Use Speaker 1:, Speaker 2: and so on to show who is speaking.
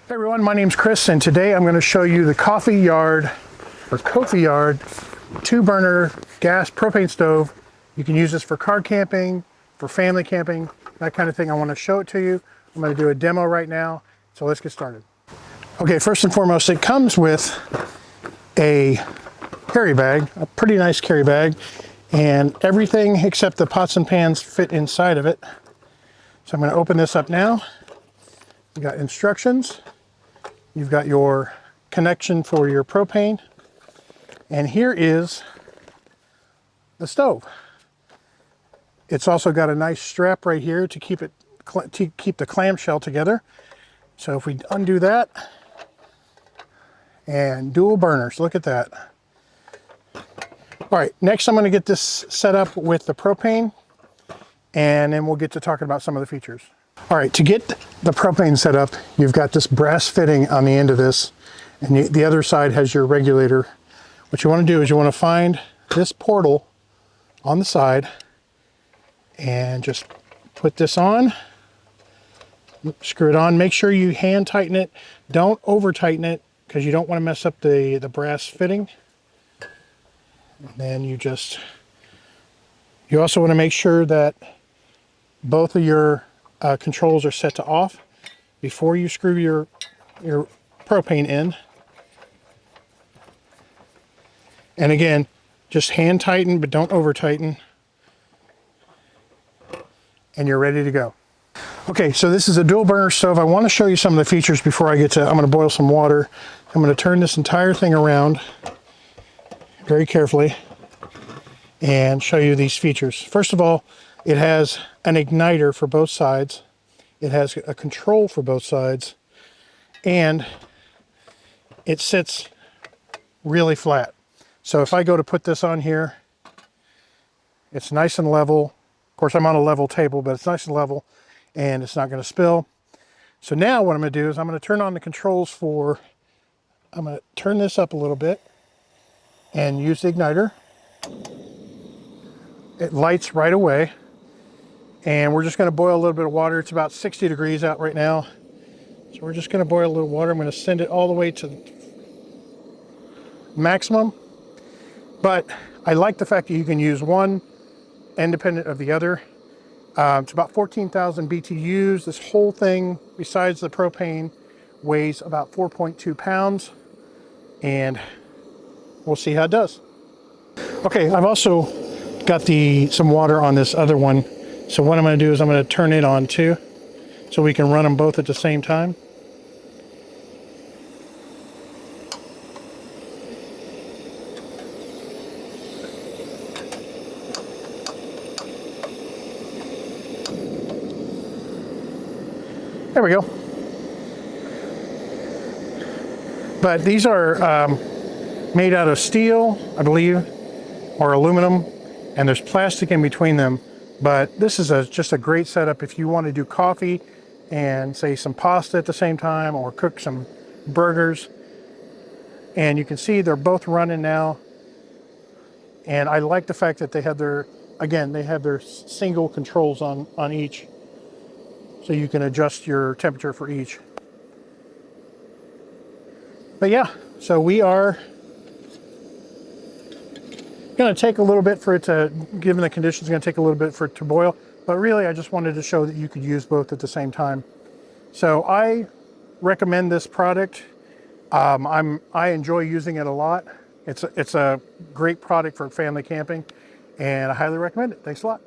Speaker 1: Hey everyone, my name's Chris, and today I'm going to show you the Cofiyard two-burner gas propane stove. You can use this for car camping, for family camping, that kind of thing. I want to show it to you. I'm going to do a demo right now, so let's get started. Okay, first and foremost, it comes with a carry bag, a pretty nice carry bag, and everything except the pots and pans fit inside of it. So I'm going to open this up now. You got instructions. You've got your connection for your propane, and here is the stove. It's also got a nice strap right here to keep the clamshell together. So if we undo that, and dual burners, look at that. All right, next I'm going to get this set up with the propane, and then we'll get to talking about some of the features. All right, to get the propane set up, you've got this brass fitting on the end of this, and the other side has your regulator. What you want to do is you want to find this portal on the side and just put this on, screw it on. Make sure you hand tighten it. Don't over tighten it because you don't want to mess up the brass fitting. And then you also want to make sure that both of your controls are set to off before you screw your propane in. And again, just hand tighten, but don't over tighten. And you're ready to go. Okay, so this is a dual burner stove. I want to show you some of the features before I get to, I'm going to boil some water. I'm going to turn this entire thing around very carefully and show you these features. First of all, it has an igniter for both sides. It has a control for both sides, and it sits really flat. So if I go to put this on here, it's nice and level. Of course, I'm on a level table, but it's nice and level, and it's not going to spill. So now what I'm going to do is I'm going to turn on the controls for, I'm going to turn this up a little bit and use the igniter. It lights right away. And we're just going to boil a little bit of water. It's about 60 degrees out right now. So we're just going to boil a little water. I'm going to send it all the way to maximum. But I like the fact that you can use one independent of the other. It's about 14,000 BTUs. This whole thing, besides the propane, weighs about 4.2 pounds. And we'll see how it does. Okay, I've also got some water on this other one. So what I'm going to do is I'm going to turn it on too, so we can run them both at the same time. There we go. But these are made out of steel, I believe, or aluminum, and there's plastic in between them. But this is just a great setup if you want to do coffee and say some pasta at the same time, or cook some burgers. And you can see they're both running now. And I like the fact that they have their single controls on each. So you can adjust your temperature for each. But yeah, so we are going to take a little bit for it to, given the conditions, it's going to take a little bit for it to boil, but really I just wanted to show that you could use both at the same time. So I recommend this product. I enjoy using it a lot. It's a great product for family camping, and I highly recommend it. Thanks a lot.